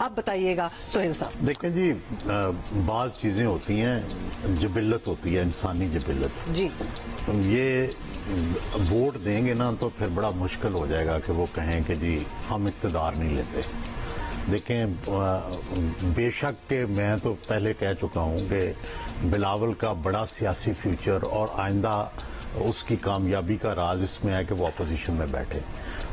آپ بتائیے گا سہیل صاحب. دیکھیں جی، بعض چیزیں ہوتی ہیں، جبلت ہوتی ہے، انسانی جبلت. جی یہ ووٹ دیں گے نا تو پھر بڑا مشکل ہو جائے گا کہ وہ کہیں کہ جی ہم اقتدار نہیں لیتے. دیکھیں، بے شک کہ میں تو پہلے کہہ چکا ہوں کہ بلاول کا بڑا سیاسی فیوچر اور آئندہ اس کی کامیابی کا راز اس میں ہے کہ وہ اپوزیشن میں بیٹھے.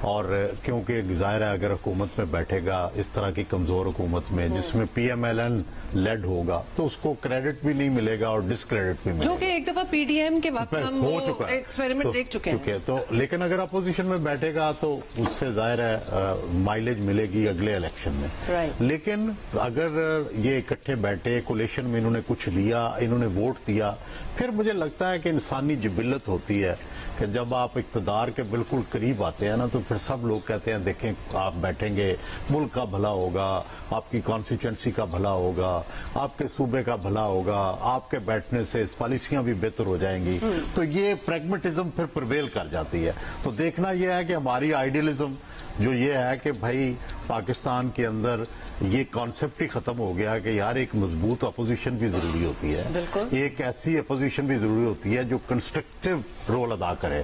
اور کیونکہ ظاہر ہے اگر حکومت میں بیٹھے گا اس طرح کی کمزور حکومت میں جس میں P M L N lead ہوگا تو اس کو کریڈٹ بھی نہیں ملے گا اور ڈسکریڈٹ بھی ملے گا، جو کہ ایک دفعہ پی ڈی ایم کے وقت ہم ہو چکا ہے، ایکسپیریمنٹ دیکھ چکے ہیں. تو لیکن اگر اپوزیشن میں بیٹھے گا تو اس سے ظاہر ہے مائلیج ملے گی اگلے الیکشن میں. لیکن اگر یہ اکٹھے بیٹھے، کولیشن میں انہوں نے کچھ لیا، انہوں نے ووٹ دیا، پھر مجھے لگتا ہے کہ انسانی جبلت ہوتی ہے کہ جب آپ اقتدار کے بالکل قریب آتے ہیں نا تو پھر سب لوگ کہتے ہیں دیکھیں آپ بیٹھیں گے ملک کا بھلا ہوگا، آپ کی کانسٹیچوئنسی کا بھلا ہوگا، آپ کے صوبے کا بھلا ہوگا، آپ کے بیٹھنے سے پالیسیاں بھی بہتر ہو جائیں گی. تو یہ پریگمیٹزم پھر پرویل کر جاتی ہے. تو دیکھنا یہ ہے کہ ہماری آئیڈیلزم جو یہ ہے کہ بھائی پاکستان کے اندر یہ کانسیپٹ ہی ختم ہو گیا کہ یار ایک مضبوط اپوزیشن بھی ضروری ہوتی ہے، ایک ایسی اپوزیشن بھی ضروری ہوتی ہے جو کنسٹرکٹیو رول ادا کرے.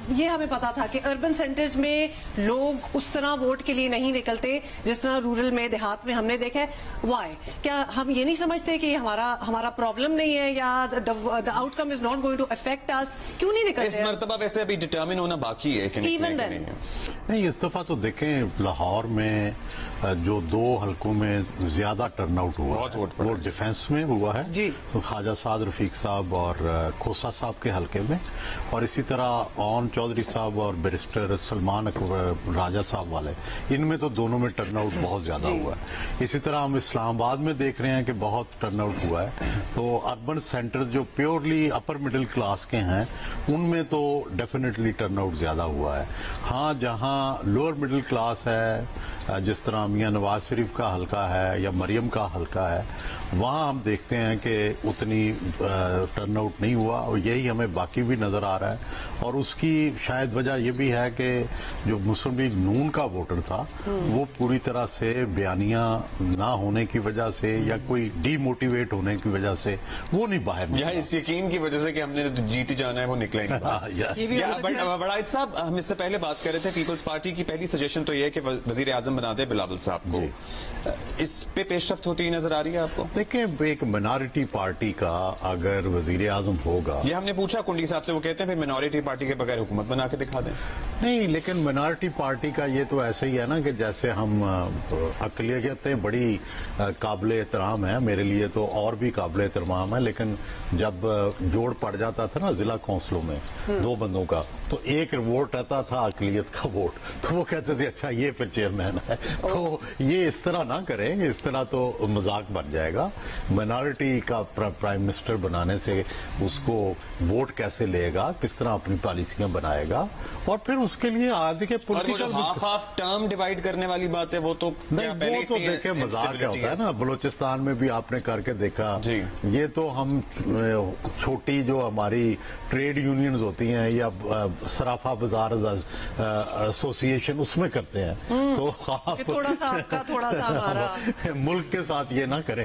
یہ ہمیں پتا تھا کہ اربن سینٹرز میں لوگ اس طرح ووٹ کے لیے نہیں نکلتے جس طرح رورل میں، دیہات میں ہم نے دیکھا ہے. وائی؟ کیا ہم یہ نہیں سمجھتے کہ ہمارا پرابلم نہیں ہے یا the outcome is not going to affect us؟ کیوں نہیں نکلتے اس مرتبہ؟ ویسے ابھی ڈٹرمن ہونا باقی ہے کہ نہیں. اس دفعہ تو دیکھیں لاہور میں جو 2 حلقوں میں زیادہ ٹرن آؤٹ ہوا وہ ڈیفنس میں ہوا ہے جی، تو خواجہ سعد رفیق صاحب اور کھوسا صاحب کے حلقے میں، اور اسی طرح اون چودھری صاحب اور بیرسٹر سلمان راجہ صاحب والے، ان میں تو دونوں میں ٹرن آؤٹ بہت زیادہ ہوا ہے. اسی طرح ہم اسلام آباد میں دیکھ رہے ہیں کہ بہت ٹرن آؤٹ ہوا ہے. تو اربن سینٹرز جو پیورلی اپر مڈل کلاس کے ہیں ان میں تو ڈیفینیٹلی ٹرن آؤٹ زیادہ ہوا ہے. ہاں جہاں لوور مڈل کلاس ہے، جس طرح میاں نواز شریف کا حلقہ ہے یا مریم کا حلقہ ہے، وہاں ہم دیکھتے ہیں کہ اتنی ٹرن آؤٹ نہیں ہوا، اور یہی ہمیں باقی بھی نظر آ رہا ہے. اور اس کی شاید وجہ یہ بھی ہے کہ جو مسلم لیگ نون کا ووٹر تھا وہ پوری طرح سے بیانیاں نہ ہونے کی وجہ سے یا کوئی ڈی موٹیویٹ ہونے کی وجہ سے وہ نہیں باہر نکلا. اس یقین کی وجہ سے کہ ہم نے جیتی جانا ہے وہ نکلے نہیں. بڑا صاحب، ہم اس سے پہلے بات کر رہے تھے پیپلز پارٹی کی پہلی سجیشن تو یہ ہے کہ وزیر اعظم بنا دے بلاول صاحب کو. اس پہ پیش رفت ہوتی نظر آ رہی ہے آپ کو؟ دیکھیں، ایک منارٹی پارٹی کا اگر وزیر اعظم ہوگا، یہ ہم نے پوچھا کنڈی صاحب سے، وہ کہتے ہیں پھر منارٹی پارٹی کے بغیر حکومت بنا کے دکھا دیں. نہیں، لیکن منارٹی پارٹی کا یہ تو ایسے ہی ہے نا کہ جیسے ہم اقلیتیں بڑی قابل احترام ہیں، میرے لیے تو اور بھی قابل احترام ہے، لیکن جب جوڑ پڑ جاتا تھا نا ضلع کونسلوں میں 2 بندوں کا تو ایک ووٹ رہتا تھا اقلیت کا ووٹ، تو وہ کہتے تھے اچھا یہ پھر چیئرمین ہے. تو یہ اس طرح نہ کریں، اس طرح تو مذاق بن جائے گا. منارٹی کا پرائم منسٹر بنانے سے اس کو ووٹ کیسے لے گا، کس طرح اپنی پالیسیاں بنائے گا، اور پھر اس کے لیے آدھے کے پولیٹیکل ہاف ٹرم ڈیوائیڈ کرنے والی بات ہے وہ تو دیکھیں مذاق کیا ہوتا ہے نا. بلوچستان میں بھی آپ نے کر کے دیکھا. یہ تو ہم چھوٹی جو ہماری ٹریڈ یونینز ہوتی ہیں یا سرافہ بازار ایسوسی ایشن اس میں کرتے ہیں. تو تھوڑا سا آپ کا تھوڑا سا ہمارا ملک کے ساتھ یہ نہ کریں.